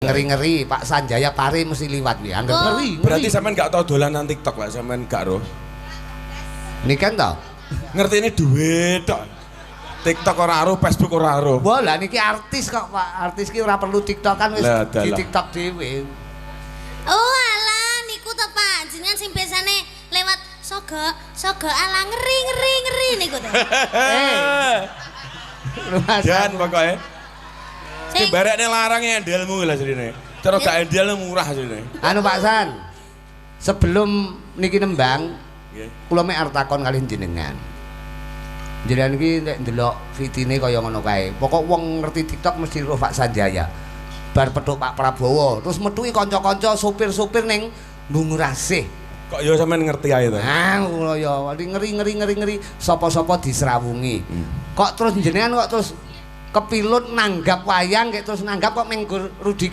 Ngeri-ngeri Pak Sanjaya Pare mesti liwat ya. Anggap ngeri. Berarti sampean gak tau dolanan TikTok lah, sampean gak roh. Ini kan toh. Ngerti ini duit tok. TikTok ora aruh, Facebook ora aruh. Wah lah niki artis kok Pak. Artis ki ora perlu TikTok kan wis di TikTok dhewe. Oh alah niku to Pak, jenengan sing biasane lewat sogo ala ngeri niku to. Dan pokoknya sing barekne larangnya endelmu lah jadine. Cara gak endel murah jadine. Anu Pak San. Sebelum niki nembang, kula mek arep takon kalih jenengan. Jenengan iki nek ndelok fitine kaya ngono kae. Pokok wong ngerti TikTok mesti roh Pak Sanjaya. Bar pedhok Pak Prabowo, terus metuhi kanca-kanca sopir-sopir ning Bungurasih. Kok ya sampean ngerti ae to? Ah, kula ya ngeri sapa-sapa disrawungi. Kok terus jenengan kok terus kepilut nanggap wayang kayak terus nanggap kok menggur Rudi